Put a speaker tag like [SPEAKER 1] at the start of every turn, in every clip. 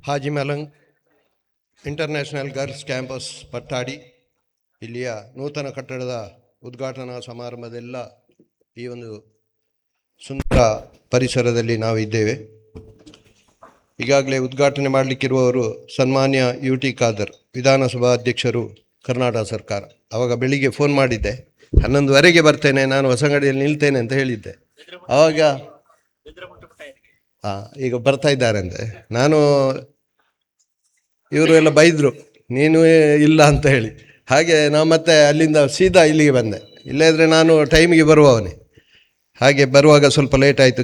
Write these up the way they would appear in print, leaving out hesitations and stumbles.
[SPEAKER 1] Haji ಮಲಂಗ್ international girls campus ಪಟ್ಟಾಡಿ ಇಲ್ಲಿಯ ನೂತನ ಕಟ್ಟಡದ ಉದ್ಘಾಟನಾ ಸಮಾರಂಭದೆಲ್ಲ ಈ ಒಂದು ಸುಂದರ ಪರಿಸರದಲ್ಲಿ ನಾವು ಇದ್ದೇವೆ. ಈಗಾಗಲೇ ಉದ್ಘಾಟನೆ ಮಾಡಲಿಕ್ಕಿರುವವರು ಸನ್ಮಾನ್ಯ UT ಖಾದರ್, ವಿಧಾನಸಭಾ ಅಧ್ಯಕ್ಷರು, ಕರ್ನಾಟಕ ಸರ್ಕಾರ. ಆವಾಗ ಬೆಳಿಗ್ಗೆ ಫೋನ್ ಮಾಡಿದ್ದೆ, 11:30ಗೆ ಬರ್ತೇನೆ, ನಾನು ಹೊಸಂಗಡಿಯಲ್ಲಿ ನಿಲ್ತೇನೆ ಅಂತ ಹೇಳಿದ್ದೆ. ಆವಾಗ ಈಗ ಬರ್ತಾ ಇದ್ದಾರೆ ಅಂತೆ. ನಾನು ಇವರು ಎಲ್ಲ ಬೈದರು, ನೀನು ಇಲ್ಲ ಅಂತ ಹೇಳಿ. ಹಾಗೆ ನಾವು ಮತ್ತೆ ಅಲ್ಲಿಂದ ಸೀದಾ ಇಲ್ಲಿಗೆ ಬಂದೆ. ಇಲ್ಲದ್ರೆ ನಾನು ಟೈಮಿಗೆ ಬರುವವನೇ. ಹಾಗೆ ಬರುವಾಗ ಸ್ವಲ್ಪ ಲೇಟ್ ಆಯಿತು,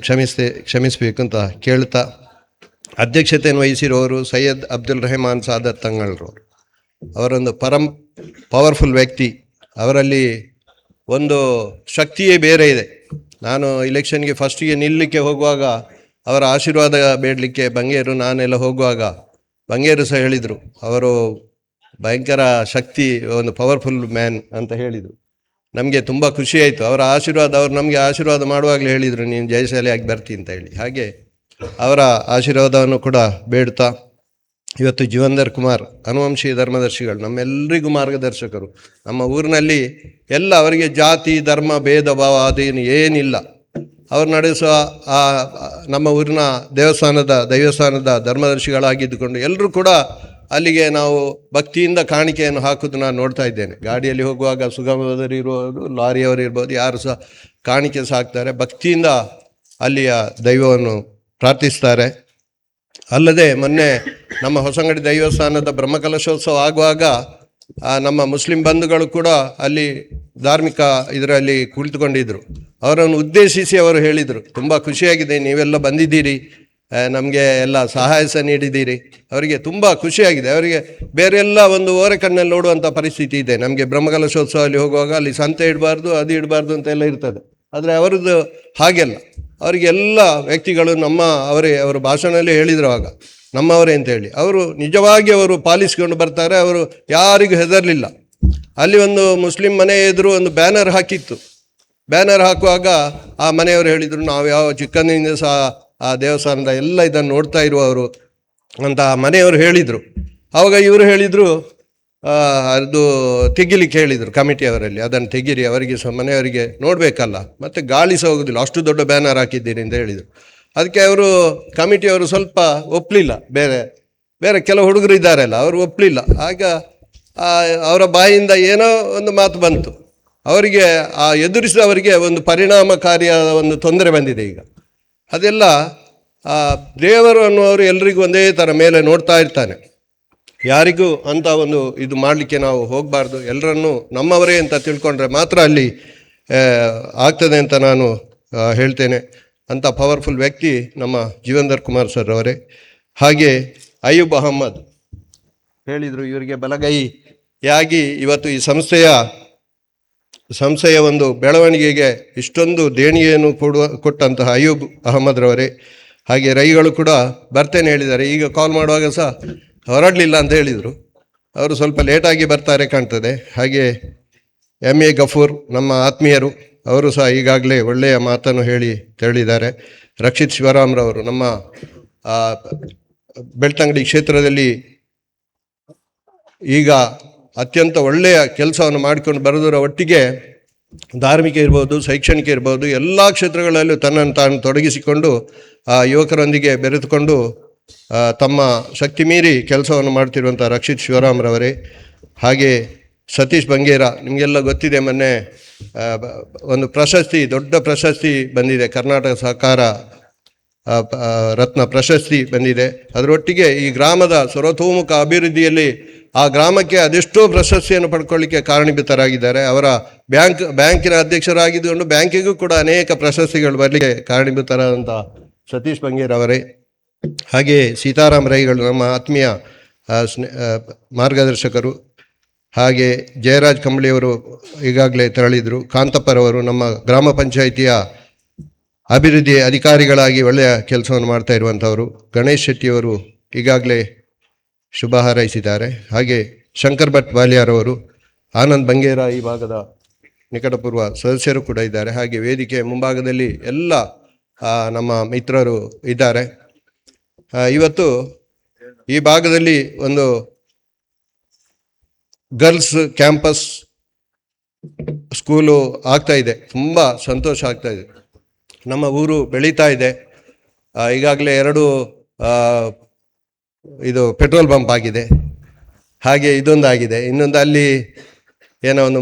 [SPEAKER 1] ಕ್ಷಮಿಸಬೇಕು ಅಂತ ಕೇಳ್ತಾ, ಅಧ್ಯಕ್ಷತೆಯನ್ನು ವಹಿಸಿರುವವರು ಸೈಯದ್ ಅಬ್ದುಲ್ ರೆಹಮಾನ್ ಸಾದತ್ ತಂಗಳ್ರವರು. ಅವರೊಂದು ಪವರ್ಫುಲ್ ವ್ಯಕ್ತಿ. ಅವರಲ್ಲಿ ಒಂದು ಶಕ್ತಿಯೇ ಬೇರೆ ಇದೆ. ನಾನು ಇಲೆಕ್ಷನ್ಗೆ ಫಸ್ಟಿಗೆ ನಿಲ್ಲಲಿಕ್ಕೆ ಹೋಗುವಾಗ ಅವರ ಆಶೀರ್ವಾದ ಬೇಡಲಿಕ್ಕೆ ಬಂಗೇರು ನಾನೆಲ್ಲ ಹೋಗುವಾಗ ಬಂಗೇರು ಸಹ ಹೇಳಿದರು, ಅವರು ಭಯಂಕರ ಶಕ್ತಿ, ಒಂದು ಪವರ್ಫುಲ್ ಮ್ಯಾನ್ ಅಂತ ಹೇಳಿದರು. ನಮಗೆ ತುಂಬ ಖುಷಿಯಾಯಿತು. ಅವರ ಆಶೀರ್ವಾದ, ಅವರು ನಮಗೆ ಆಶೀರ್ವಾದ ಮಾಡುವಾಗಲೇ ಹೇಳಿದರು, ನೀನು ಜಯಶಾಲಿಯಾಗಿ ಬರ್ತೀನಿ ಅಂತ ಹೇಳಿ. ಹಾಗೆ ಅವರ ಆಶೀರ್ವಾದವನ್ನು ಕೂಡ ಬೇಡ್ತಾ, ಇವತ್ತು ಜೀವಂದರ್ ಕುಮಾರ್ ಅನುವಂಶೀಯ ಧರ್ಮದರ್ಶಿಗಳು, ನಮ್ಮೆಲ್ಲರಿಗೂ ಮಾರ್ಗದರ್ಶಕರು. ನಮ್ಮ ಊರಿನಲ್ಲಿ ಎಲ್ಲ ಅವರಿಗೆ ಜಾತಿ ಧರ್ಮ ಭೇದ ಭಾವ ಅದೇನು ಏನಿಲ್ಲ. ಅವರು ನಡೆಸುವ ನಮ್ಮ ಊರಿನ ದೈವಸ್ಥಾನದ ಧರ್ಮದರ್ಶಿಗಳಾಗಿದ್ದುಕೊಂಡು ಎಲ್ಲರೂ ಕೂಡ ಅಲ್ಲಿಗೆ ನಾವು ಭಕ್ತಿಯಿಂದ ಕಾಣಿಕೆಯನ್ನು ಹಾಕೋದು ನಾನು ನೋಡ್ತಾ ಇದ್ದೇನೆ. ಗಾಡಿಯಲ್ಲಿ ಹೋಗುವಾಗ ಸುಗಮದವರು ಇರ್ಬೋದು, ಲಾರಿಯವರು ಇರ್ಬೋದು, ಯಾರು ಸಹ ಕಾಣಿಕೆ ಸಹ ಹಾಕ್ತಾರೆ, ಭಕ್ತಿಯಿಂದ ಅಲ್ಲಿಯ ದೈವವನ್ನು ಪ್ರಾರ್ಥಿಸ್ತಾರೆ. ಅಲ್ಲದೆ ಮೊನ್ನೆ ನಮ್ಮ ಹೊಸಂಗಡಿ ದೈವಸ್ಥಾನದ ಬ್ರಹ್ಮಕಲಶೋತ್ಸವ ಆಗುವಾಗ ನಮ್ಮ ಮುಸ್ಲಿಂ ಬಂಧುಗಳು ಕೂಡ ಅಲ್ಲಿ ಧಾರ್ಮಿಕ ಇದರಲ್ಲಿ ಕುಳಿತುಕೊಂಡಿದ್ದರು. ಅವರನ್ನು ಉದ್ದೇಶಿಸಿ ಅವರು ಹೇಳಿದರು, ತುಂಬ ಖುಷಿಯಾಗಿದೆ, ನೀವೆಲ್ಲ ಬಂದಿದ್ದೀರಿ, ನಮಗೆ ಎಲ್ಲ ಸಹಾಯ ಸಹ ನೀಡಿದ್ದೀರಿ. ಅವರಿಗೆ ತುಂಬ ಖುಷಿಯಾಗಿದೆ. ಅವರಿಗೆ ಬೇರೆಲ್ಲ ಒಂದು ಓರೆ ಕಣ್ಣಲ್ಲಿ ನೋಡುವಂಥ ಪರಿಸ್ಥಿತಿ ಇದೆ. ನಮಗೆ ಬ್ರಹ್ಮಕಲಶೋತ್ಸವದಲ್ಲಿ ಹೋಗುವಾಗ ಅಲ್ಲಿ ಸಂತೆ ಇಡಬಾರ್ದು, ಅದು ಇಡಬಾರ್ದು ಅಂತೆಲ್ಲ ಇರ್ತದೆ. ಆದರೆ ಅವರದ್ದು ಹಾಗೆಲ್ಲ, ಅವರಿಗೆಲ್ಲ ವ್ಯಕ್ತಿಗಳು ಅವರು ಭಾಷಣದಲ್ಲಿ ಹೇಳಿದರು ಆಗ, ನಮ್ಮವರೇ ಅಂತೇಳಿ. ಅವರು ನಿಜವಾಗಿ ಅವರು ಪಾಲಿಸಿಕೊಂಡು ಬರ್ತಾರೆ. ಅವರು ಯಾರಿಗೂ ಹೆದರಲಿಲ್ಲ. ಅಲ್ಲಿ ಒಂದು ಮುಸ್ಲಿಂ ಮನೆ ಎದುರು ಒಂದು ಬ್ಯಾನರ್ ಹಾಕಿತ್ತು. ಬ್ಯಾನರ್ ಹಾಕುವಾಗ ಆ ಮನೆಯವರು ಹೇಳಿದರು, ನಾವು ಯಾವ ಚಿಕ್ಕಂದಿನಿಂದ ಸಹ ಆ ದೇವಸ್ಥಾನದ ಎಲ್ಲ ಇದನ್ನು ನೋಡ್ತಾ ಇರುವವರು ಅಂತ ಆ ಮನೆಯವರು ಹೇಳಿದರು. ಆವಾಗ ಇವರು ಹೇಳಿದರು, ಅದು ತೆಗಿಲಿಕ್ಕೆ ಹೇಳಿದರು ಕಮಿಟಿಯವರಲ್ಲಿ, ಅದನ್ನು ತೆಗೀರಿ, ಅವರಿಗೆ ಸಹ ಮನೆಯವರಿಗೆ ನೋಡಬೇಕಲ್ಲ, ಮತ್ತು ಗಾಳಿ ಸಹ ಹೋಗೋದಿಲ್ಲ, ಅಷ್ಟು ದೊಡ್ಡ ಬ್ಯಾನರ್ ಹಾಕಿದ್ದೀರಿ ಅಂತ ಹೇಳಿದರು. ಅದಕ್ಕೆ ಅವರು ಕಮಿಟಿಯವರು ಸ್ವಲ್ಪ ಒಪ್ಪಲಿಲ್ಲ. ಬೇರೆ ಕೆಲವು ಹುಡುಗರು ಇದ್ದಾರಲ್ಲ, ಅವರು ಒಪ್ಪಲಿಲ್ಲ. ಆಗ ಅವರ ಬಾಯಿಂದ ಏನೋ ಒಂದು ಮಾತು ಬಂತು. ಅವರಿಗೆ ಎದುರಿಸಿದವರಿಗೆ ಒಂದು ಪರಿಣಾಮಕಾರಿಯಾದ ಒಂದು ತೊಂದರೆ ಬಂದಿದೆ ಈಗ. ಅದೆಲ್ಲ ದೇವರು ಅನ್ನುವರು ಎಲ್ರಿಗೂ ಒಂದೇ ಥರ ಮೇಲೆ ನೋಡ್ತಾ ಇರ್ತಾನೆ. ಯಾರಿಗೂ ಅಂತ ಒಂದು ಇದು ಮಾಡಲಿಕ್ಕೆ ನಾವು ಹೋಗಬಾರ್ದು. ಎಲ್ಲರನ್ನೂ ನಮ್ಮವರೇ ಅಂತ ತಿಳ್ಕೊಂಡ್ರೆ ಮಾತ್ರ ಅಲ್ಲಿ ಆಗ್ತದೆ ಅಂತ ನಾನು ಹೇಳ್ತೇನೆ. ಅಂಥ ಪವರ್ಫುಲ್ ವ್ಯಕ್ತಿ ನಮ್ಮ ಜೀವಂದರ್ ಕುಮಾರ್ ಸರ್ ಅವರೇ. ಹಾಗೆ ಅಯ್ಯೂಬ್ ಅಹಮ್ಮದ್ ಹೇಳಿದರು, ಇವರಿಗೆ ಬಲಗೈಯಾಗಿ ಇವತ್ತು ಈ ಸಂಸ್ಥೆಯ ಒಂದು ಬೆಳವಣಿಗೆಗೆ ಇಷ್ಟೊಂದು ದೇಣಿಗೆಯನ್ನು ಕೊಟ್ಟಂತಹ ಅಯ್ಯೂಬ್ ಅಹಮ್ಮದ್ರವರೇ. ಹಾಗೆ ರೈಗಳು ಕೂಡ ಬರ್ತೇನೆ ಹೇಳಿದ್ದಾರೆ. ಈಗ ಕಾಲ್ ಮಾಡುವಾಗ ಸಹ ಹೊರಡಲಿಲ್ಲ ಅಂತ ಹೇಳಿದರು. ಅವರು ಸ್ವಲ್ಪ ಲೇಟಾಗಿ ಬರ್ತಾರೆ ಕಾಣ್ತದೆ. ಹಾಗೆ MA ಗಫೂರ್, ನಮ್ಮ ಆತ್ಮೀಯರು, ಅವರು ಸಹ ಈಗಾಗಲೇ ಒಳ್ಳೆಯ ಮಾತನ್ನು ಹೇಳಿದ್ದಾರೆ. ರಕ್ಷಿತ್ ಶಿವರಾಮ್ರವರು ನಮ್ಮ ಬೆಳ್ತಂಗಡಿ ಕ್ಷೇತ್ರದಲ್ಲಿ ಈಗ ಅತ್ಯಂತ ಒಳ್ಳೆಯ ಕೆಲಸವನ್ನು ಮಾಡಿಕೊಂಡು ಬರೋದರ ಒಟ್ಟಿಗೆ ಧಾರ್ಮಿಕ ಇರ್ಬೋದು, ಶೈಕ್ಷಣಿಕ ಇರ್ಬೋದು, ಎಲ್ಲ ಕ್ಷೇತ್ರಗಳಲ್ಲೂ ತನ್ನನ್ನು ತಾನು ತೊಡಗಿಸಿಕೊಂಡು ಯುವಕರೊಂದಿಗೆ ಬೆರೆತುಕೊಂಡು ತಮ್ಮ ಶಕ್ತಿ ಮೀರಿ ಕೆಲಸವನ್ನು ಮಾಡ್ತಿರುವಂಥ ರಕ್ಷಿತ್ ಶಿವರಾಮ್ರವರೇ. ಹಾಗೆ ಸತೀಶ್ ಬಂಗೇರ, ನಿಮಗೆಲ್ಲ ಗೊತ್ತಿದೆ, ಮೊನ್ನೆ ಒಂದು ದೊಡ್ಡ ಪ್ರಶಸ್ತಿ ಬಂದಿದೆ, ಕರ್ನಾಟಕ ಸಹಕಾರ ರತ್ನ ಪ್ರಶಸ್ತಿ ಬಂದಿದೆ. ಅದರೊಟ್ಟಿಗೆ ಈ ಗ್ರಾಮದ ಸರ್ವತೋಮುಖ ಅಭಿವೃದ್ಧಿಯಲ್ಲಿ ಆ ಗ್ರಾಮಕ್ಕೆ ಅದೆಷ್ಟೋ ಪ್ರಶಸ್ತಿಯನ್ನು ಪಡ್ಕೊಳ್ಳಿಕ್ಕೆ ಕಾರಣೀಭೂತರಾಗಿದ್ದಾರೆ. ಅವರ ಬ್ಯಾಂಕಿನ ಅಧ್ಯಕ್ಷರಾಗಿದ್ದುಕೊಂಡು ಬ್ಯಾಂಕಿಗೂ ಕೂಡ ಅನೇಕ ಪ್ರಶಸ್ತಿಗಳು ಬರಲಿಕ್ಕೆ ಕಾರಣೀಭೂತರಾದಂಥ ಸತೀಶ್ ಬಂಗೇರ್ ಅವರೇ. ಹಾಗೆ ಸೀತಾರಾಮ್ ರೈಗಳು, ನಮ್ಮ ಆತ್ಮೀಯ ಮಾರ್ಗದರ್ಶಕರು. ಹಾಗೆ ಜಯರಾಜ್ ಕಂಬಳಿಯವರು ಈಗಾಗಲೇ ತೆರಳಿದರು. ಕಾಂತಪ್ಪರವರು ನಮ್ಮ ಗ್ರಾಮ ಪಂಚಾಯಿತಿಯ ಅಭಿವೃದ್ಧಿ ಅಧಿಕಾರಿಗಳಾಗಿ ಒಳ್ಳೆಯ ಕೆಲಸವನ್ನು ಮಾಡ್ತಾ ಇರುವಂಥವರು. ಗಣೇಶ್ ಶೆಟ್ಟಿಯವರು ಈಗಾಗಲೇ ಶುಭ ಹಾರೈಸಿದ್ದಾರೆ. ಹಾಗೆ ಶಂಕರ್ ಭಟ್ ಬಾಲ್ಯಾರವರು, ಆನಂದ್ ಬಂಗೇರ ಈ ಭಾಗದ ನಿಕಟಪೂರ್ವ ಸದಸ್ಯರು ಕೂಡ ಇದ್ದಾರೆ. ಹಾಗೆ ವೇದಿಕೆ ಮುಂಭಾಗದಲ್ಲಿ ಎಲ್ಲ ನಮ್ಮ ಮಿತ್ರರು ಇದ್ದಾರೆ. ಇವತ್ತು ಈ ಭಾಗದಲ್ಲಿ ಒಂದು ಗರ್ಲ್ಸ್ ಕ್ಯಾಂಪಸ್ ಸ್ಕೂಲು ಆಗ್ತಾ ಇದೆ. ತುಂಬ ಸಂತೋಷ ಆಗ್ತಾ ಇದೆ. ನಮ್ಮ ಊರು ಬೆಳೀತಾ ಇದೆ. ಈಗಾಗಲೇ 2 ಇದು ಪೆಟ್ರೋಲ್ ಪಂಪ್ ಆಗಿದೆ. ಹಾಗೆ ಇದೊಂದಾಗಿದೆ. ಇನ್ನೊಂದು ಅಲ್ಲಿ ಏನೋ ಒಂದು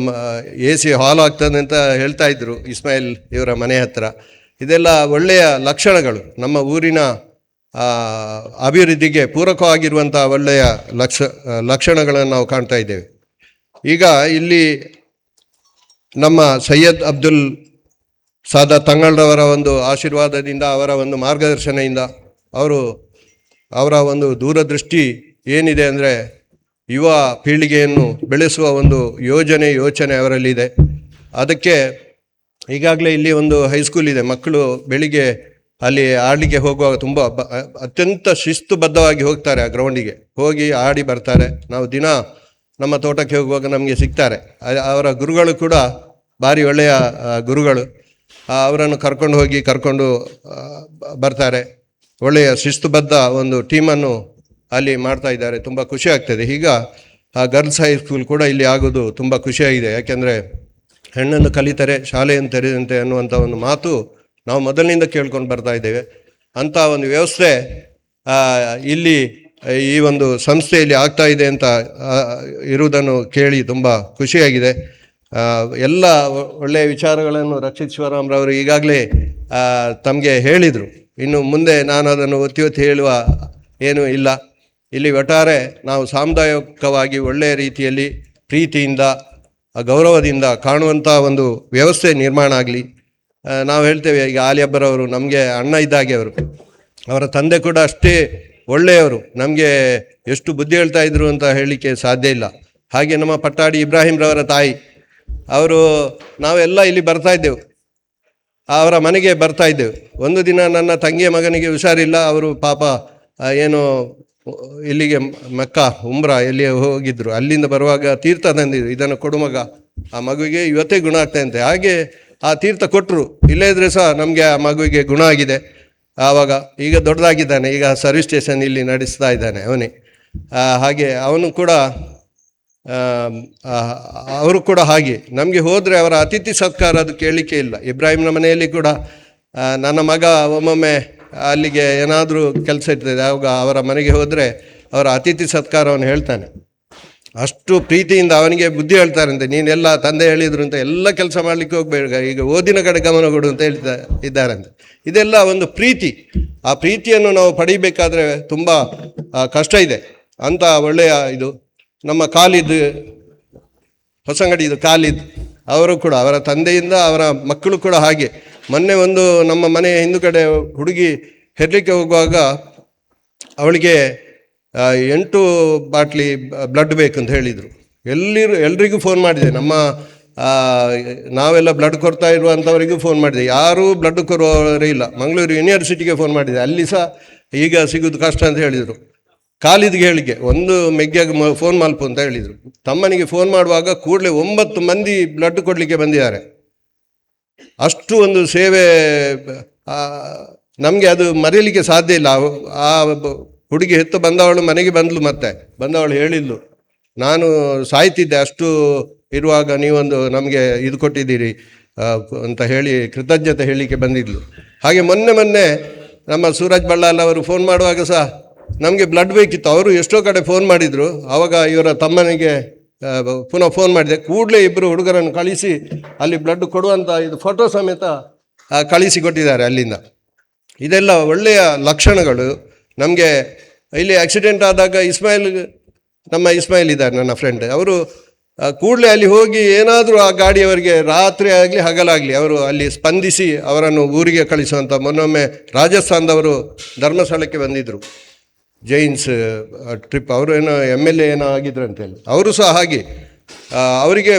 [SPEAKER 1] AC ಹಾಲ್ ಆಗ್ತದೆ ಅಂತ ಹೇಳ್ತಾ ಇದ್ರು ಇಸ್ಮಾಯಿಲ್ ಇವರ ಮನೆ ಹತ್ರ. ಇದೆಲ್ಲ ಒಳ್ಳೆಯ ಲಕ್ಷಣಗಳು. ನಮ್ಮ ಊರಿನ ಅಭಿವೃದ್ಧಿಗೆ ಪೂರಕವಾಗಿರುವಂಥ ಒಳ್ಳೆಯ ಲಕ್ಷಣಗಳನ್ನು ನಾವು ಕಾಣ್ತಾ ಇದ್ದೇವೆ. ಈಗ ಇಲ್ಲಿ ನಮ್ಮ ಸೈಯದ್ ಅಬ್ದುಲ್ ಸಾದಾ ತಂಗಳ್ರವರ ಒಂದು ಆಶೀರ್ವಾದದಿಂದ, ಅವರ ಒಂದು ಮಾರ್ಗದರ್ಶನದಿಂದ, ಅವರ ಒಂದು ದೂರದೃಷ್ಟಿ ಏನಿದೆ ಅಂದರೆ ಯುವ ಪೀಳಿಗೆಯನ್ನು ಬೆಳೆಸುವ ಒಂದು ಯೋಚನೆ ಅವರಲ್ಲಿದೆ. ಅದಕ್ಕೆ ಈಗಾಗಲೇ ಇಲ್ಲಿ ಒಂದು ಹೈಸ್ಕೂಲ್ ಇದೆ. ಮಕ್ಕಳು ಬೆಳಿಗ್ಗೆ ಅಲ್ಲಿ ಆಡಲಿಕ್ಕೆ ಹೋಗುವಾಗ ತುಂಬ ಅತ್ಯಂತ ಶಿಸ್ತುಬದ್ಧವಾಗಿ ಹೋಗ್ತಾರೆ. ಆ ಗ್ರೌಂಡಿಗೆ ಹೋಗಿ ಆಡಿ ಬರ್ತಾರೆ. ನಾವು ದಿನ ನಮ್ಮ ತೋಟಕ್ಕೆ ಹೋಗುವಾಗ ನಮಗೆ ಸಿಗ್ತಾರೆ. ಅವರ ಗುರುಗಳು ಕೂಡ ಭಾರಿ ಒಳ್ಳೆಯ ಗುರುಗಳು. ಅವರನ್ನು ಕರ್ಕೊಂಡು ಬರ್ತಾರೆ. ಒಳ್ಳೆಯ ಶಿಸ್ತುಬದ್ಧ ಒಂದು ಟೀಮನ್ನು ಅಲ್ಲಿ ಮಾಡ್ತಾ ಇದ್ದಾರೆ. ತುಂಬ ಖುಷಿ ಆಗ್ತದೆ. ಈಗ ಗರ್ಲ್ಸ್ ಹೈಸ್ಕೂಲ್ ಕೂಡ ಇಲ್ಲಿ ಆಗೋದು ತುಂಬ ಖುಷಿಯಾಗಿದೆ. ಯಾಕೆಂದರೆ ಹೆಣ್ಣನ್ನು ಕಲಿತರೆ ಶಾಲೆಯನ್ನು ತೆರೆದಂತೆ ಅನ್ನುವಂಥ ಒಂದು ಮಾತು ನಾವು ಮೊದಲಿನಿಂದ ಕೇಳ್ಕೊಂಡು ಬರ್ತಾ ಇದ್ದೇವೆ. ಅಂಥ ಒಂದು ವ್ಯವಸ್ಥೆ ಇಲ್ಲಿ ಈ ಒಂದು ಸಂಸ್ಥೆಯಲ್ಲಿ ಆಗ್ತಾ ಇದೆ ಅಂತ ಇರುವುದನ್ನು ಕೇಳಿ ತುಂಬ ಖುಷಿಯಾಗಿದೆ. ಎಲ್ಲ ಒಳ್ಳೆಯ ವಿಚಾರಗಳನ್ನು ರಕ್ಷಿತ್ ಶಿವರಾಮ್ರವರು ಈಗಾಗಲೇ ತಮಗೆ ಹೇಳಿದರು. ಇನ್ನು ಮುಂದೆ ನಾನು ಅದನ್ನು ಒತ್ತಿ ಹೇಳುವ ಏನೂ ಇಲ್ಲ. ಇಲ್ಲಿ ಒಟ್ಟಾರೆ ನಾವು ಸಾಮುದಾಯಿಕವಾಗಿ ಒಳ್ಳೆಯ ರೀತಿಯಲ್ಲಿ ಪ್ರೀತಿಯಿಂದ ಗೌರವದಿಂದ ಕಾಣುವಂಥ ಒಂದು ವ್ಯವಸ್ಥೆ ನಿರ್ಮಾಣ ಆಗಲಿ. ನಾವು ಹೇಳ್ತೇವೆ, ಈಗ ಆಲಿ ಅಬ್ಬರವರು ನಮಗೆ ಅಣ್ಣ ಇದ್ದಾಗೆ. ಅವರ ತಂದೆ ಕೂಡ ಅಷ್ಟೇ ಒಳ್ಳೆಯವರು. ನಮಗೆ ಎಷ್ಟು ಬುದ್ಧಿ ಹೇಳ್ತಾ ಇದ್ರು ಅಂತ ಹೇಳಲಿಕ್ಕೆ ಸಾಧ್ಯ ಇಲ್ಲ. ಹಾಗೆ ನಮ್ಮ ಪಟ್ಟಾಡಿ ಇಬ್ರಾಹಿಂರವರ ತಾಯಿ, ನಾವೆಲ್ಲ ಇಲ್ಲಿ ಬರ್ತಾ ಇದ್ದೆವು, ಅವರ ಮನೆಗೆ ಬರ್ತಾ ಇದ್ದೆವು. ಒಂದು ದಿನ ನನ್ನ ತಂಗಿಯ ಮಗನಿಗೆ ಹುಷಾರಿಲ್ಲ. ಅವರು ಪಾಪ ಏನು ಇಲ್ಲಿಗೆ ಮಕ್ಕಾ ಉಮ್ರಾ ಎಲ್ಲಿ ಹೋಗಿದ್ರು. ಅಲ್ಲಿಂದ ಬರುವಾಗ ತೀರ್ಥ ತಂದಿದ್ರು. ಇದನ್ನು ಕೊಡು ಮಗ, ಆ ಮಗುವಿಗೆ ಇವತ್ತೇ ಗುಣ ಆಗ್ತಾಯಂತೆ. ಹಾಗೆ ಆ ತೀರ್ಥ ಕೊಟ್ಟರು. ಇಲ್ಲೇ ಇದ್ರೆ ಸಹ ನಮಗೆ ಆ ಮಗುವಿಗೆ ಗುಣ ಆಗಿದೆ. ಆವಾಗ ಈಗ ದೊಡ್ಡದಾಗಿದ್ದಾನೆ. ಈಗ ಸರ್ವಿಸ್ ಸ್ಟೇಷನ್ ಇಲ್ಲಿ ನಡೆಸ್ತಾ ಇದ್ದಾನೆ ಅವನೇ. ಹಾಗೆ ಅವನು ಕೂಡ ಅವರು ಕೂಡ ಹಾಗೆ ನಮಗೆ ಹೋದರೆ ಅವರ ಅತಿಥಿ ಸತ್ಕಾರ ಅದು ಕೇಳಲಿಕ್ಕೆ ಇಲ್ಲ. ಇಬ್ರಾಹಿಂನ ಮನೆಯಲ್ಲಿ ಕೂಡ ನನ್ನ ಮಗ ಒಮ್ಮೊಮ್ಮೆ ಅಲ್ಲಿಗೆ ಏನಾದರೂ ಕೆಲಸ ಇರ್ತದೆ, ಆವಾಗ ಅವರ ಮನೆಗೆ ಹೋದರೆ ಅವರ ಅತಿಥಿ ಸತ್ಕಾರವನ್ನು ಹೇಳ್ತಾನೆ. ಅಷ್ಟು ಪ್ರೀತಿಯಿಂದ ಅವನಿಗೆ ಬುದ್ಧಿ ಹೇಳ್ತಾರಂತೆ. ನೀನೆಲ್ಲ ತಂದೆ ಹೇಳಿದ್ರು ಅಂತ ಎಲ್ಲ ಕೆಲಸ ಮಾಡಲಿಕ್ಕೆ ಹೋಗಬೇಡ, ಈಗ ಓದಿನ ಕಡೆ ಗಮನ ಕೊಡು ಅಂತ ಇದ್ದಾರಂತೆ. ಇದೆಲ್ಲ ಒಂದು ಪ್ರೀತಿ. ಆ ಪ್ರೀತಿಯನ್ನು ನಾವು ಪಡೀಬೇಕಾದ್ರೆ ತುಂಬ ಕಷ್ಟ ಇದೆ. ಅಂಥ ಒಳ್ಳೆಯ ಇದು ನಮ್ಮ ಖಾಲಿದ್ ಹೊಸಂಗಡಿದು ಖಾಲಿದ್ ಅವರು ಕೂಡ ಅವರ ತಂದೆಯಿಂದ ಅವರ ಮಕ್ಕಳು ಕೂಡ ಹಾಗೆ. ಮೊನ್ನೆ ಒಂದು ನಮ್ಮ ಮನೆಯ ಹಿಂದುಗಡೆ ಹುಡುಗಿ ಹೆರ್ಲಿಕ್ಕೆ ಹೋಗುವಾಗ ಅವಳಿಗೆ 8 ಬಾಟ್ಲಿ ಬ್ಲಡ್ ಬೇಕು ಅಂತ ಹೇಳಿದರು. ಎಲ್ರಿಗೂ ಫೋನ್ ಮಾಡಿದೆ. ನಾವೆಲ್ಲ ಬ್ಲಡ್ ಕೊಡ್ತಾ ಇರುವಂಥವರಿಗೂ ಫೋನ್ ಮಾಡಿದೆ. ಯಾರೂ ಬ್ಲಡ್ ಕೊಡುವವರೇ ಇಲ್ಲ. ಮಂಗಳೂರು ಯೂನಿವರ್ಸಿಟಿಗೆ ಫೋನ್ ಮಾಡಿದೆ. ಅಲ್ಲಿ ಸಹ ಈಗ ಸಿಗೋದು ಕಷ್ಟ ಅಂತ ಹೇಳಿದರು. ಖಾಲಿದ್ಗೆ ಹೇಳಿಕೆ ಒಂದು ಮೆಗ್ಗಿಯಾಗಿ ಫೋನ್ ಮಲ್ಪು ಅಂತ ಹೇಳಿದರು. ತಮ್ಮನಿಗೆ ಫೋನ್ ಮಾಡುವಾಗ ಕೂಡಲೇ 9 ಮಂದಿ ಬ್ಲಡ್ ಕೊಡಲಿಕ್ಕೆ ಬಂದಿದ್ದಾರೆ. ಅಷ್ಟು ಒಂದು ಸೇವೆ ನಮಗೆ ಅದು ಮರೆಯಲಿಕ್ಕೆ ಸಾಧ್ಯ ಇಲ್ಲ. ಆ ಹುಡುಗಿ ಹೆತ್ತು ಬಂದವಳು ಮನೆಗೆ ಬಂದವಳು ಹೇಳಿದ್ಲು, ನಾನು ಸಾಯ್ತಿದ್ದೆ, ಅಷ್ಟು ಇರುವಾಗ ನೀವೊಂದು ನಮಗೆ ಇದು ಕೊಟ್ಟಿದ್ದೀರಿ ಅಂತ ಹೇಳಿ ಕೃತಜ್ಞತೆ ಹೇಳಲಿಕ್ಕೆ ಬಂದಿದ್ಲು. ಹಾಗೆ ಮೊನ್ನೆ ನಮ್ಮ ಸೂರಜ್ ಬಳ್ಳಾಲ್ ಅವರು ಫೋನ್ ಮಾಡುವಾಗ ಸಹ ನಮಗೆ ಬ್ಲಡ್ ಬೇಕಿತ್ತು. ಅವರು ಎಷ್ಟೋ ಕಡೆ ಫೋನ್ ಮಾಡಿದರು. ಆವಾಗ ಇವರ ತಮ್ಮನಿಗೆ ಪುನಃ ಫೋನ್ ಮಾಡಿದೆ. ಕೂಡಲೇ 2 ಹುಡುಗರನ್ನು ಕಳಿಸಿ ಅಲ್ಲಿ ಬ್ಲಡ್ ಕೊಡುವಂಥ ಇದು ಫೋಟೋ ಸಮೇತ ಕಳಿಸಿ ಕೊಟ್ಟಿದ್ದಾರೆ ಅಲ್ಲಿಂದ. ಇದೆಲ್ಲ ಒಳ್ಳೆಯ ಲಕ್ಷಣಗಳು. ನಮಗೆ ಇಲ್ಲಿ ಆಕ್ಸಿಡೆಂಟ್ ಆದಾಗ ನಮ್ಮ ಇಸ್ಮಾಯಿಲ್ ಇದ್ದಾರೆ, ನನ್ನ ಫ್ರೆಂಡ್. ಅವರು ಕೂಡಲೇ ಅಲ್ಲಿ ಹೋಗಿ ಏನಾದರೂ ಆ ಗಾಡಿಯವರಿಗೆ ರಾತ್ರಿ ಆಗಲಿ ಹಗಲಾಗಲಿ ಅವರು ಅಲ್ಲಿ ಸ್ಪಂದಿಸಿ ಅವರನ್ನು ಊರಿಗೆ ಕಳಿಸುವಂಥ. ಮೊನ್ನೊಮ್ಮೆ ರಾಜಸ್ಥಾನದವರು ಧರ್ಮಸ್ಥಳಕ್ಕೆ ಬಂದಿದ್ದರು, ಜೈನ್ಸ್ ಟ್ರಿಪ್. ಅವರು MLA ಆಗಿದ್ರು ಅಂತೇಳಿ. ಅವರು ಸಹ ಹಾಗೆ ಅವರಿಗೆ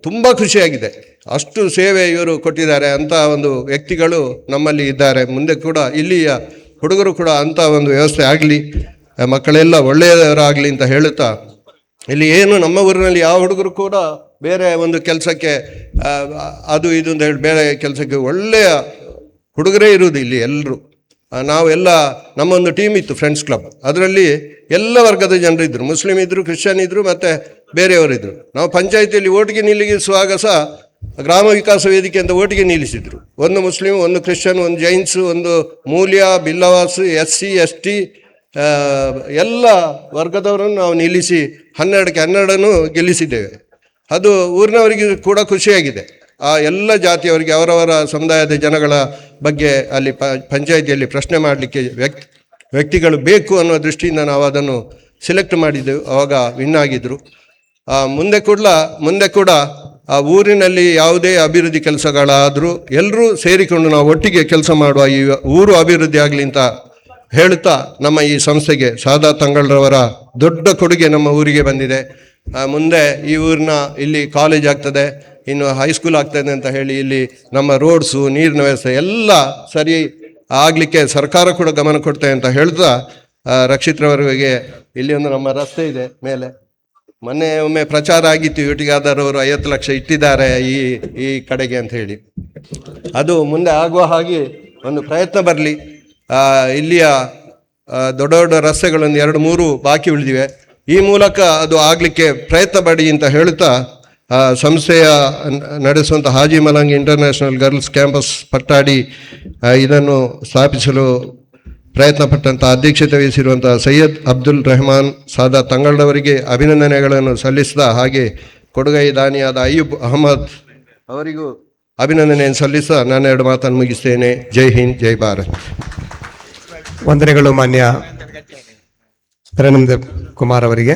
[SPEAKER 1] ತುಂಬ ಖುಷಿಯಾಗಿದೆ. ಅಷ್ಟು ಸೇವೆ ಇವರು ಕೊಟ್ಟಿದ್ದಾರೆ. ಅಂಥ ಒಂದು ವ್ಯಕ್ತಿಗಳು ನಮ್ಮಲ್ಲಿ ಇದ್ದಾರೆ. ಮುಂದೆ ಕೂಡ ಇಲ್ಲಿಯ ಹುಡುಗರು ಕೂಡ ಅಂಥ ಒಂದು ವ್ಯವಸ್ಥೆ ಆಗಲಿ, ಮಕ್ಕಳೆಲ್ಲ ಒಳ್ಳೆಯವರಾಗಲಿ ಅಂತ ಹೇಳುತ್ತಾ, ಇಲ್ಲಿ ಏನು ನಮ್ಮ ಊರಿನಲ್ಲಿ ಯಾವ ಹುಡುಗರು ಕೂಡ ಬೇರೆ ಒಂದು ಕೆಲಸಕ್ಕೆ ಅದು ಇದು ಅಂತ ಹೇಳಿ ಬೇರೆ ಕೆಲಸಕ್ಕೆ ಒಳ್ಳೆಯ ಹುಡುಗರೇ ಇರುವುದು ಇಲ್ಲಿ ಎಲ್ಲರೂ. ನಾವೆಲ್ಲ ನಮ್ಮೊಂದು ಟೀಮ್ ಇತ್ತು ಫ್ರೆಂಡ್ಸ್ ಕ್ಲಬ್. ಅದರಲ್ಲಿ ಎಲ್ಲ ವರ್ಗದ ಜನರಿದ್ದರು, ಮುಸ್ಲಿಮ್ ಇದ್ದರು, ಕ್ರಿಶ್ಚಿಯನ್ ಇದ್ದರು, ಮತ್ತು ಬೇರೆಯವರಿದ್ದರು. ನಾವು ಪಂಚಾಯಿತಿಯಲ್ಲಿ ಓಟಿಗೆ ನಿಲ್ಲಿಸುವಾಗ ಸಹ ಗ್ರಾಮ ವಿಕಾಸ ವೇದಿಕೆ ಅಂತ ಓಟಿಗೆ ನಿಲ್ಲಿಸಿದ್ರು. ಒಂದು ಮುಸ್ಲಿಂ, ಒಂದು ಕ್ರಿಶ್ಚಿಯನ್, ಒಂದು ಜೈನ್ಸ್, ಒಂದು ಮೂಲ್ಯ, ಬಿಲ್ಲವಾಸ್, SC ST ಎಲ್ಲ ವರ್ಗದವರನ್ನು ನಾವು ನಿಲ್ಲಿಸಿ 12ಕ್ಕೆ 12 ಗೆಲ್ಲಿಸಿದ್ದೇವೆ. ಅದು ಊರಿನವರಿಗೆ ಕೂಡ ಖುಷಿಯಾಗಿದೆ. ಆ ಎಲ್ಲ ಜಾತಿಯವರಿಗೆ ಅವರವರ ಸಮುದಾಯದ ಜನಗಳ ಬಗ್ಗೆ ಅಲ್ಲಿ ಪಂಚಾಯಿತಿಯಲ್ಲಿ ಪ್ರಶ್ನೆ ಮಾಡಲಿಕ್ಕೆ ವ್ಯಕ್ತಿಗಳು ಬೇಕು ಅನ್ನೋ ದೃಷ್ಟಿಯಿಂದ ನಾವು ಅದನ್ನು ಸೆಲೆಕ್ಟ್ ಮಾಡಿದ್ದೆವು. ಆವಾಗ ವಿನ್ ಆಗಿದ್ದರು. ಮುಂದೆ ಕೂಡ ಆ ಊರಿನಲ್ಲಿ ಯಾವುದೇ ಅಭಿವೃದ್ಧಿ ಕೆಲಸಗಳಾದರೂ ಎಲ್ಲರೂ ಸೇರಿಕೊಂಡು ನಾವು ಒಟ್ಟಿಗೆ ಕೆಲಸ ಮಾಡುವ, ಈ ಊರು ಅಭಿವೃದ್ಧಿ ಆಗಲಿ ಅಂತ ಹೇಳುತ್ತಾ, ನಮ್ಮ ಈ ಸಂಸ್ಥೆಗೆ ಸಾದಾತ್ ತಂಗಳ್ರವರ ದೊಡ್ಡ ಕೊಡುಗೆ ನಮ್ಮ ಊರಿಗೆ ಬಂದಿದೆ. ಮುಂದೆ ಈ ಊರಿನ ಇಲ್ಲಿ ಕಾಲೇಜ್ ಆಗ್ತದೆ, ಇನ್ನು ಹೈಸ್ಕೂಲ್ ಆಗ್ತದೆ ಅಂತ ಹೇಳಿ ಇಲ್ಲಿ ನಮ್ಮ ರೋಡ್ಸು, ನೀರಿನ ವ್ಯವಸ್ಥೆ ಎಲ್ಲ ಸರಿ ಆಗಲಿಕ್ಕೆ ಸರ್ಕಾರ ಕೂಡ ಗಮನ ಕೊಡ್ತೇವೆ ಅಂತ ಹೇಳ್ತಾ, ರಕ್ಷಿತ್ರವರಿಗೆ ಇಲ್ಲಿ ಒಂದು ನಮ್ಮ ರಸ್ತೆ ಇದೆ ಮೇಲೆ. ಮೊನ್ನೆ ಒಮ್ಮೆ ಪ್ರಚಾರ ಆಗಿತ್ತು, ಯುಟಿಗಾದರವರು 50 ಲಕ್ಷ ಇಟ್ಟಿದ್ದಾರೆ ಈ ಕಡೆಗೆ ಅಂತ ಹೇಳಿ. ಅದು ಮುಂದೆ ಆಗುವ ಹಾಗೆ ಒಂದು ಪ್ರಯತ್ನ ಬರಲಿ. ಇಲ್ಲಿಯ ದೊಡ್ಡ ದೊಡ್ಡ ರಸ್ತೆಗಳೊಂದು 2-3 ಬಾಕಿ ಉಳಿದಿವೆ. ಈ ಮೂಲಕ ಅದು ಆಗಲಿಕ್ಕೆ ಪ್ರಯತ್ನ ಪಡಿ ಅಂತ ಹೇಳುತ್ತಾ, ಸಂಸ್ಥೆಯ ನಡೆಸುವಂಥ ಹಾಜಿ ಮಲಂಗ್ ಇಂಟರ್ನ್ಯಾಷನಲ್ ಗರ್ಲ್ಸ್ ಕ್ಯಾಂಪಸ್ ಪಟ್ಟಾಡಿ ಇದನ್ನು ಸ್ಥಾಪಿಸಲು ಪ್ರಯತ್ನ ಪಟ್ಟಂಥ ಅಧ್ಯಕ್ಷತೆ ವಹಿಸಿರುವಂಥ ಸೈಯದ್ ಅಬ್ದುಲ್ ರೆಹಮಾನ್ ಸಾದಾತ್ ತಂಗಳ್ರವರಿಗೆ ಅಭಿನಂದನೆಗಳನ್ನು ಸಲ್ಲಿಸಿದ ಹಾಗೆ ಕೊಡುಗೈ ದಾನಿಯಾದ ಅಯ್ಯೂಬ್ ಅಹಮದ್ ಅವರಿಗೂ ಅಭಿನಂದನೆಯನ್ನು ಸಲ್ಲಿಸ್ತಾ ನಾನು 2 ಮಾತನ್ನು ಮುಗಿಸ್ತೇನೆ. ಜೈ ಹಿಂದ್, ಜೈ ಭಾರತ್.
[SPEAKER 2] ವಂದನೆಗಳು ಮಾನ್ಯ ಧರ್ಮೇಂದ್ರ ಕುಮಾರ್ ಅವರಿಗೆ.